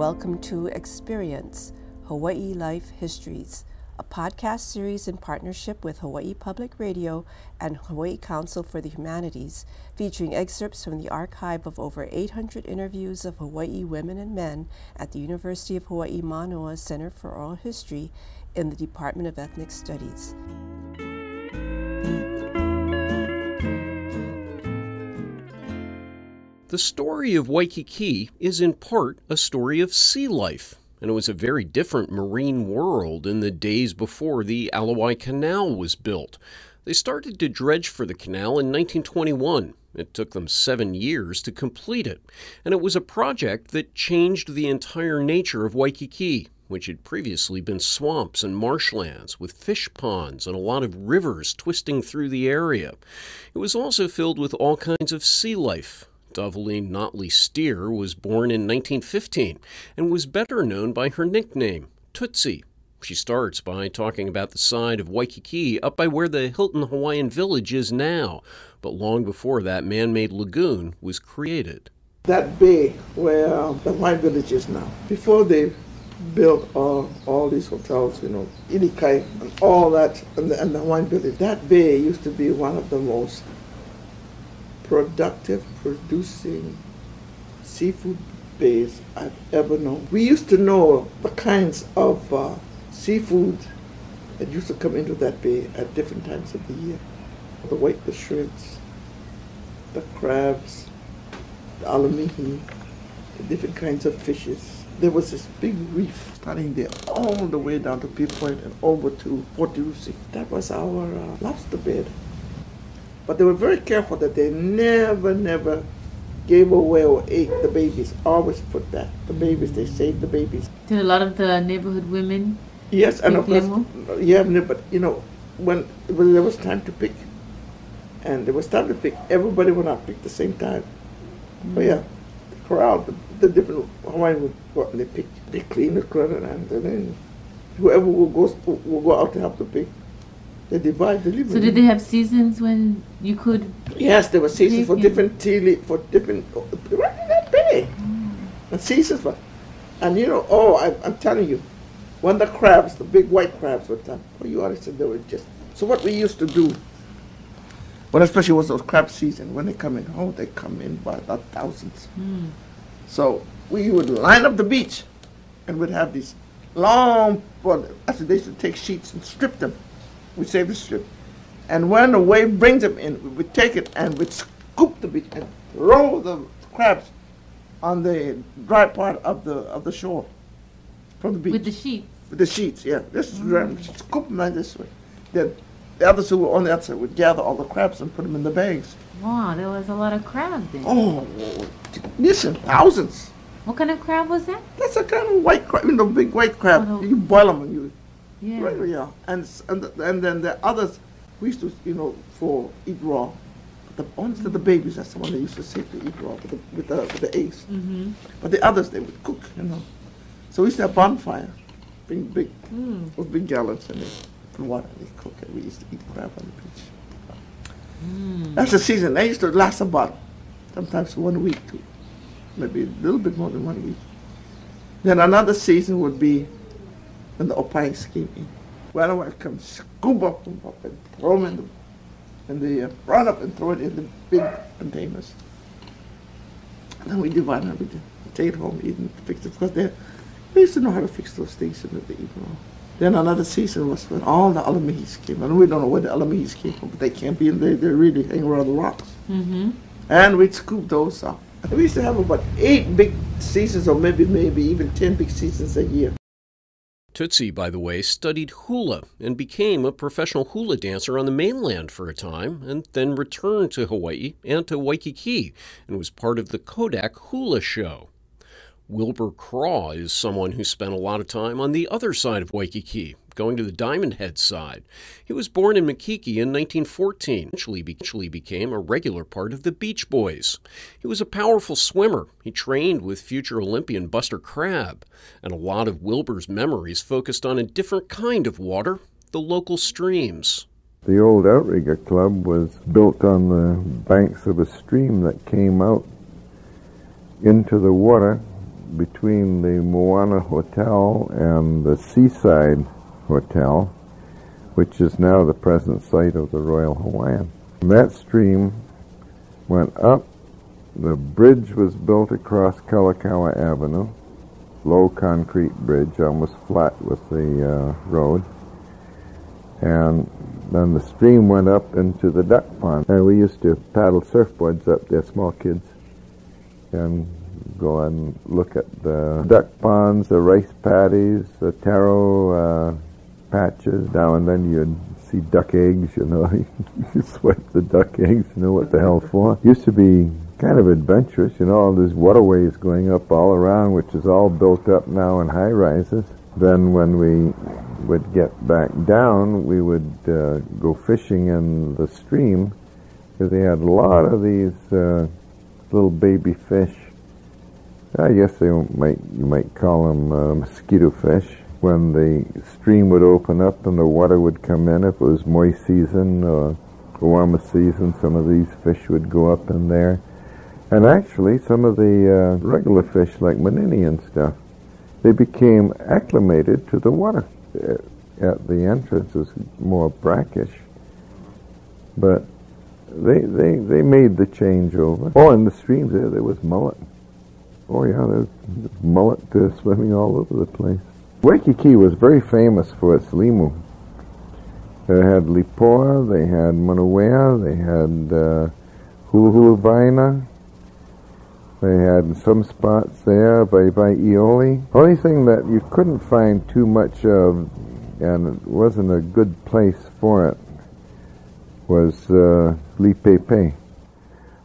welcome to Experience, Hawaii Life Histories, a podcast series in partnership with Hawaii Public Radio and Hawaiʻi Council for the Humanities, featuring excerpts from the archive of over 800 interviews of Hawaii women and men at the University of Hawaii Manoa Center for Oral History in the Department of Ethnic Studies. The story of Waikīkī is in part a story of sea life, and it was a very different marine world in the days before the Ala Wai Canal was built. They started to dredge for the canal in 1921. It took them 7 years to complete it, and it was a project that changed the entire nature of Waikīkī, which had previously been swamps and marshlands with fish ponds and a lot of rivers twisting through the area. It was also filled with all kinds of sea life. Doveline Notley Steer was born in 1915 and was better known by her nickname, Tootsie. She starts by talking about the side of Waikīkī up by where the Hilton Hawaiian Village is now, but long before that man-made lagoon was created. That bay where the Hawaiian Village is now, before they built all these hotels, Ilikai and all that, and the Hawaiian Village, that bay used to be one of the most producing seafood bays I've ever known. We used to know the kinds of seafood that used to come into that bay at different times of the year. The shreds, the crabs, the alamihi, the different kinds of fishes. There was this big reef starting there all the way down to Pea Point and over to Port Tootsie. That was our lobster bed. But they were very careful that they never gave away or ate the babies. Always put back the babies. They saved the babies. Did a lot of the neighborhood women? Yes, and of course, yeah. But when there was time to pick, and there was time to pick, everybody would not pick the same time. Mm-hmm. But yeah, the crowd, the different Hawaiian would go out and they pick. They clean the crowd, and then whoever will go out to help to pick. They divide the limu. So did they have seasons when you could? Yes, there were seasons for different right in that bay. And seasons for, and I'm telling you, when the crabs, the big white crabs were done, you already said they were just. So what we used to do, when especially was those crab season, when they come in, they come in by the thousands. Mm. So we would line up the beach, and we'd have these long, after they used to take sheets and strip them. We save the strip. And when the wave brings them in, we would take it and we'd scoop the beach and throw the crabs on the dry part of the shore from the beach. With the sheets? With the sheets, yeah. Scoop them like this way. Then the others who were on the outside would gather all the crabs and put them in the bags. Wow, there was a lot of crabs then. Oh, listen, thousands. What kind of crab was that? That's a kind of white crab, big white crab. Oh, you boil them and you... Yeah. Right, yeah. And then the others, we used to, for eat raw. But honestly, the babies, that's the one they used to save to eat raw with the eggs. Mm-hmm. But the others, they would cook, So we used to have bonfire, big gallons, and they put water, and they cook, and we used to eat crab on the beach. Mm. That's the season. That used to last about, sometimes 1 week, too. Maybe a little bit more than 1 week. Then another season would be when the opais came in. Well, I would come scoop up and throw them in the run up and throw it in the big containers. And then we divide everything, take it home, eat and fix it, because they used to know how to fix those things so that they eat raw. Then another season was when all the alamihis came. And we don't know where the alamihis came from, but they can't be in there. They really hang around the rocks. Mm-hmm. And we'd scoop those up. We used to have about 8 big seasons, or maybe even 10 big seasons a year. Tootsie, by the way, studied hula and became a professional hula dancer on the mainland for a time, and then returned to Hawaii and to Waikīkī and was part of the Kodak Hula Show. Wilbur Craw is someone who spent a lot of time on the other side of Waikīkī, going to the Diamond Head side. He was born in Makiki in 1914, eventually became a regular part of the Beach Boys. He was a powerful swimmer. He trained with future Olympian Buster Crabbe, and a lot of Wilbur's memories focused on a different kind of water, the local streams. The old Outrigger Club was built on the banks of a stream that came out into the water between the Moana Hotel and the Seaside Hotel, which is now the present site of the Royal Hawaiian. That stream went up. The bridge was built across Kalakaua Avenue, low concrete bridge, almost flat with the road. And then the stream went up into the duck pond. And we used to paddle surfboards up there, small kids, and go and look at the duck ponds, the rice paddies, the taro patches. Now and then you'd see duck eggs, you know. You swipe the duck eggs, you know what the hell for. Used to be kind of adventurous, you know, all these waterways going up all around, which is all built up now in high-rises. Then when we would get back down, we would go fishing in the stream, because they had a lot of these little baby fish. I guess you might call them mosquito fish. When the stream would open up and the water would come in, if it was moist season or warmer season, some of these fish would go up in there. And actually, some of the regular fish, like manini and stuff, they became acclimated to the water. At the entrance, it was more brackish. But they made the change over. Oh, in the streams there was mullet. Oh yeah, there's mullet swimming all over the place. Waikīkī was very famous for its limu. They had lipoa, they had manawea, they had hulu vaina. They had some spots there, Waiʻioli. Only thing that you couldn't find too much of, and it wasn't a good place for it, was Lipepe.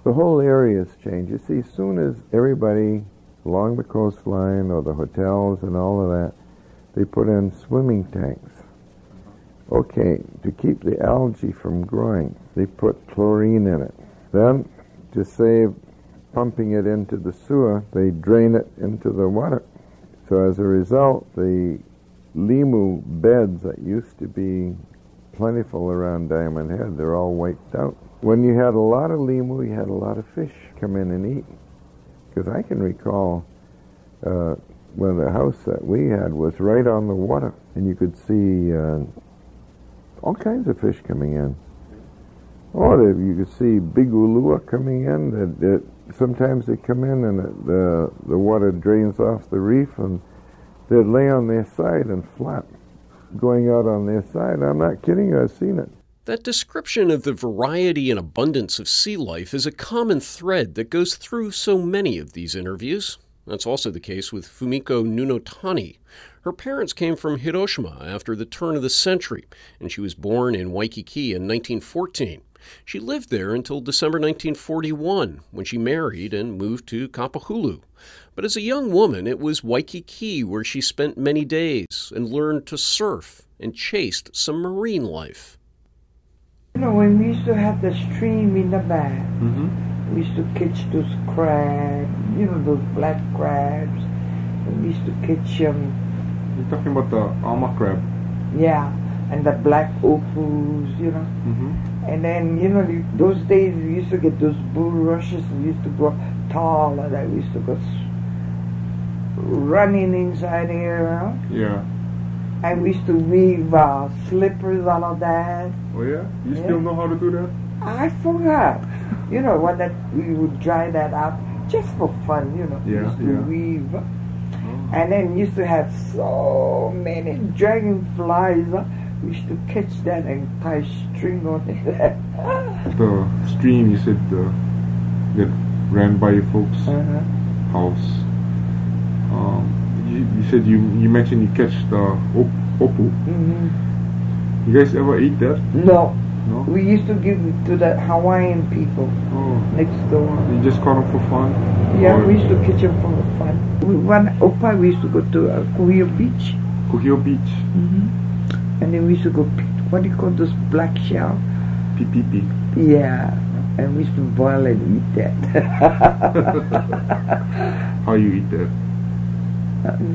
The whole area has changed. You see, as soon as everybody along the coastline or the hotels and all of that, they put in swimming tanks. Okay, to keep the algae from growing, they put chlorine in it. Then, to save pumping it into the sewer, they drain it into the water. So as a result, the limu beds that used to be plentiful around Diamond Head, they're all wiped out. When you had a lot of limu, you had a lot of fish come in and eat. Because I can recall when the house that we had was right on the water, and you could see all kinds of fish coming in. Or you could see big ulua coming in. Sometimes they come in and the water drains off the reef, and they'd lay on their side and flap, going out on their side. I'm not kidding you, I've seen it. That description of the variety and abundance of sea life is a common thread that goes through so many of these interviews. That's also the case with Fumiko Nunotani. Her parents came from Hiroshima after the turn of the century, and she was born in Waikīkī in 1914. She lived there until December 1941, when she married and moved to Kapahulu. But as a young woman, it was Waikīkī where she spent many days and learned to surf and chased some marine life. You know, when we used to have the stream in the back, we used to catch those crabs, you know, those black crabs. And we used to catch them. You're talking about the alma crab? Yeah, and the black opals, you know. And then, you know, those days we used to get those bulrushes, and we used to go taller, that we used to go running inside here. Yeah. And we used to weave slippers, all of that. Oh yeah? You still know how to do that? I forgot. You know, when that we would dry that out just for fun, you know. We used to weave. And then we used to have so many dragonflies. We used to catch that and tie string on it. The stream, you said, that ran by your folks' house. You said you mentioned you catch the opu. You guys ever eat that? No. No? We used to give it to the Hawaiian people next door. You just caught them for fun? Yeah, or? we used to catch them for fun. One opa, we used to go to Kuhio Beach. Kuhio Beach? And then we used to go, what do you call those black shell? PPP. Yeah, and we used to boil and eat that. How you eat that?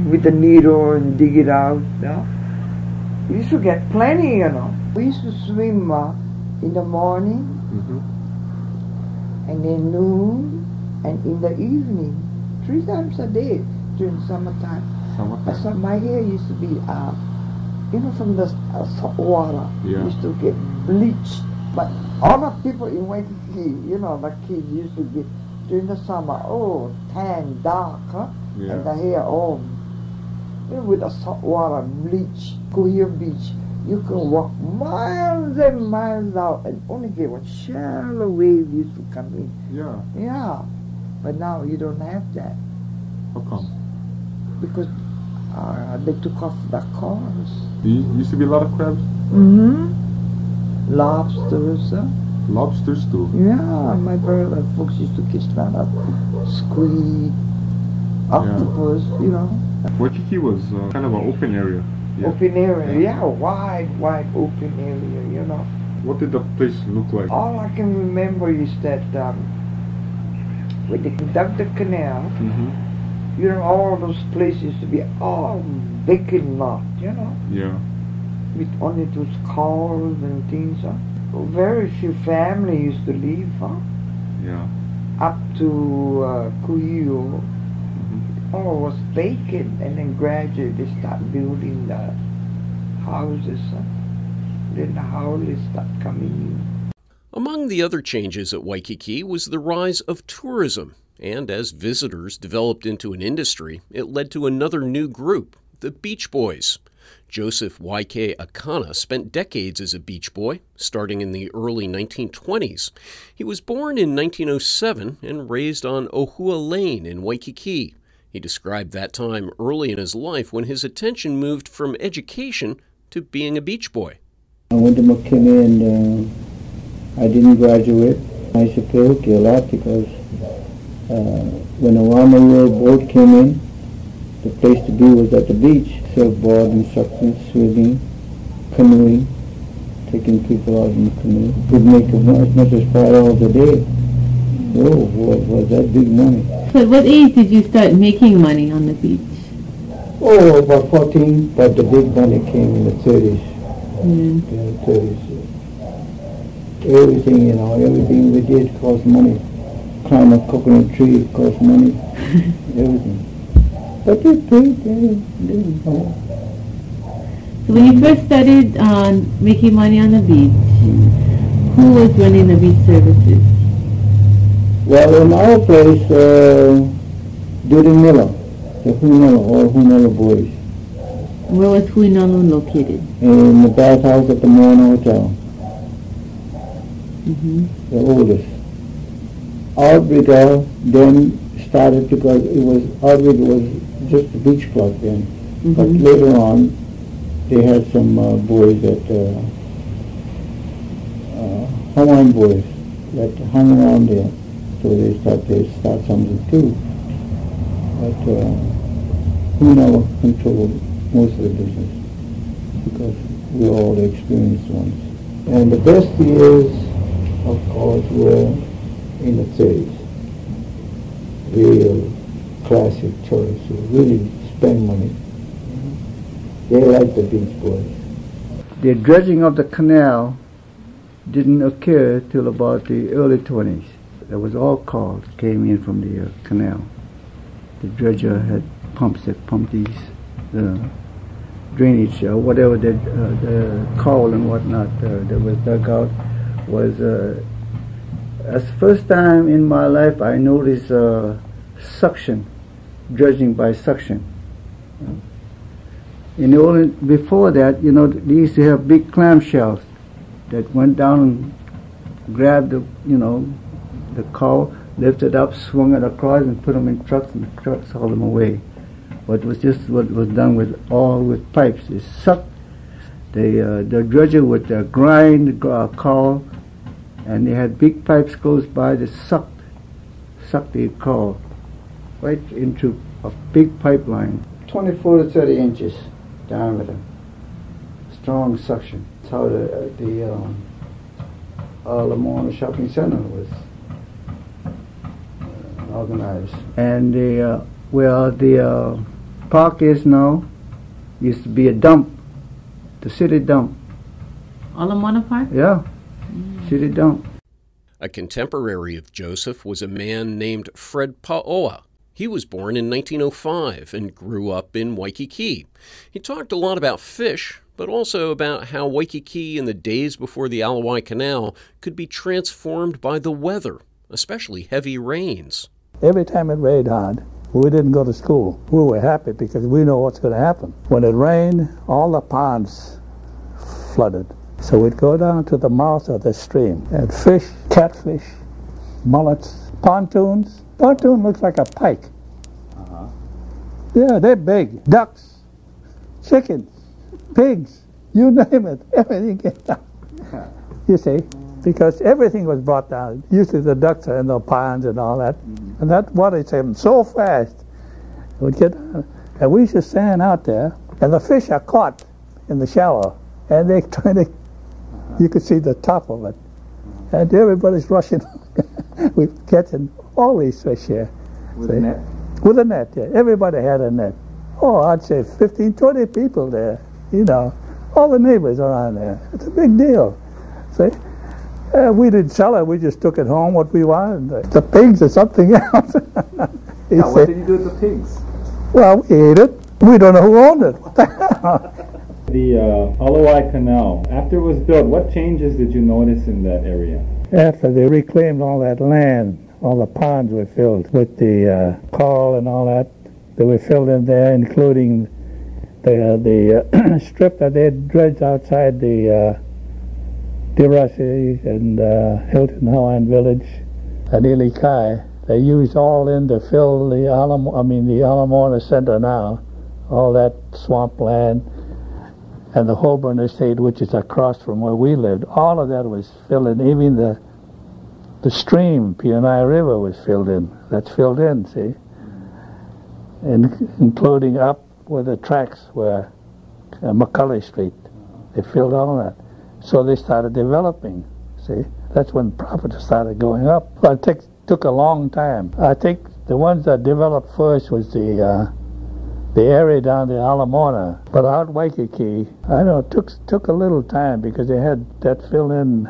With the needle and dig it out. No? We used to get plenty, you know. We used to swim in the morning, and then noon, and in the evening, 3 times a day, during summertime. Summertime? So my hair used to be, from the salt water, used to get bleached. But all the people in Waikīkī, the kids used to get, during the summer, tan, dark, and the hair all, with the salt water bleach, Kuhio Beach. You can walk miles and miles out and only get one shallow wave used to come in. Yeah. Yeah. But now you don't have that. How come? Because they took off the cars. There used to be a lot of crabs? Mm-hmm. Lobsters. Lobsters too? Yeah, my brother folks used to catch a lot of squid, octopus, Waikīkī was kind of an open area. Yeah. Open area, wide open area, What did the place look like? All I can remember is that when they dug the canal, all those places used to be all vacant lot, Yeah. with only those cars and things. Very few families used to live, Yeah. up to Kuhio. All was vacant, and then gradually they start building the houses. Then the houses start coming in. Among the other changes at Waikīkī was the rise of tourism, and as visitors developed into an industry, it led to another new group, the Beach Boys. Joseph Y.K. Akana spent decades as a beach boy, starting in the early 1920s. He was born in 1907 and raised on Ohua Lane in Waikīkī. He described that time early in his life when his attention moved from education to being a beach boy. I went to McKinney and I didn't graduate. I used to play hooky a lot because when a one-year boat came in, the place to be was at the beach. Surfboard instruction, swimming, canoeing, taking people out in the canoe. Would make as much as $5 a day. Whoa, was that big money. So at what age did you start making money on the beach? Oh, about 14, but the big money came in the 30s. In the 30s. Everything, everything we did cost money. Climb a coconut tree cost money. Everything. But they paid, So when you first started making money on the beach, who was running the beach services? Well, in our place, Duty Miller, the Hunella boys. Where was Huinolu located? In the bathhouse at the Moana Hotel. The oldest. Outrigger then started because Outrigger was just a beach club then. But later on, they had some boys that, Hawaiian boys that hung around there. So they start something too. But Hunella controlled most of the business because we're all the experienced ones. And the best years, of course, were in the 30s. Real classic tourists who really spend money. They like the Beach Boys. The dredging of the canal didn't occur till about the early 20s. There was all cars came in from the canal. The dredger had pumps that pumped these drainage, whatever the coal and whatnot that was dug out was. That's the first time in my life I noticed suction, dredging by suction. Before that, they used to have big clamshells that went down and grabbed the coal, lifted up, swung it across, and put them in trucks, and the trucks hauled them away. But it was just what was done with pipes. They sucked. The dredger would grind the coal, and they had big pipes close by that sucked the coal right into a big pipeline, 24 to 30 inches diameter. Strong suction. That's how the Lamona Shopping Center was organized. And where the park is now used to be a dump, the city dump. Alamona Park? Yeah, city dump. A contemporary of Joseph was a man named Fred Paoa. He was born in 1905 and grew up in Waikīkī. He talked a lot about fish, but also about how Waikīkī in the days before the Ala Wai Canal could be transformed by the weather, especially heavy rains. Every time it rained hard, we didn't go to school. We were happy because we know what's going to happen. When it rained, all the ponds flooded. So we'd go down to the mouth of the stream and fish, catfish, mullets, pontoons. Pontoon looks like a pike. Yeah, they're big. Ducks, chickens, pigs, you name it. Everything came down. You see, because everything was brought down. Usually the ducks are in the ponds and all that. And that water came so fast. We'd get, and we used to stand out there, and the fish are caught in the shallow. And they're trying to, you could see the top of it. And everybody's rushing. We're catching all these fish here. With a net? With a net, yeah. Everybody had a net. Oh, I'd say 15, 20 people there. You know, all the neighbors around there. It's a big deal. See? We didn't sell it. We just took it home, what we wanted. The pigs or something else. Now, what did you do with the pigs? Well, we ate it. We don't know who owned it. The Ala Wai Canal, after it was built, what changes did you notice in that area? After they reclaimed all that land, all the ponds were filled with the coral and all that. They were filled in there, including the strip that they had dredged outside the Dirasi and Hilton Hawaiian Village at Ilikai. They used all in to fill the Ala Moana Center now, all that swampland. And the Holborn Estate, which is across from where we lived, all of that was filled in. Even the stream, Pionai River, was filled in. That's filled in, see? And including up where the tracks were, McCulley Street. They filled all that. So they started developing, see? That's when profits started going up. But it took a long time. I think the ones that developed first was the area down the Ala Moana, but out Waikīkī, I know it took a little time because they had that fill-in,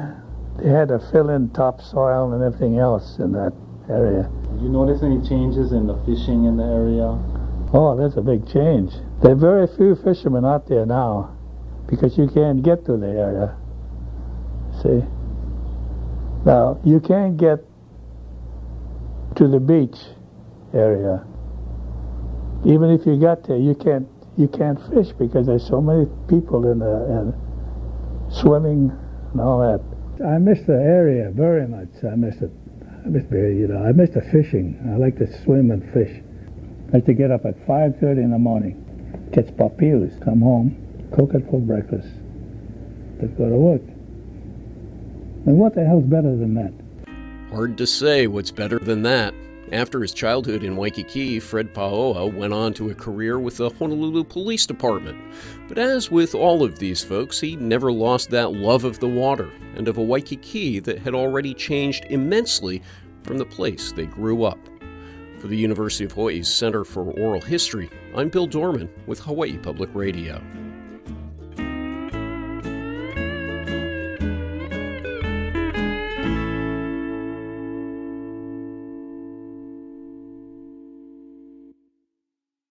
they had to fill in topsoil and everything else in that area. Did you notice any changes in the fishing in the area? Oh, that's a big change. There are very few fishermen out there now because you can't get to the area. See? Now, you can't get to the beach area. Even if you got there, you can't fish because there's so many people in the swimming and all that. I miss the area very much. I miss it. I miss the fishing. I like to swim and fish. I used to get up at 5:30 in the morning, catch papius, come home, cook it for breakfast, then go to work. And what the hell's better than that? Hard to say what's better than that. After his childhood in Waikīkī, Fred Paoa went on to a career with the Honolulu Police Department. But as with all of these folks, he never lost that love of the water and of a Waikīkī that had already changed immensely from the place they grew up. For the University of Hawaii's Center for Oral History, I'm Bill Dorman with Hawaii Public Radio.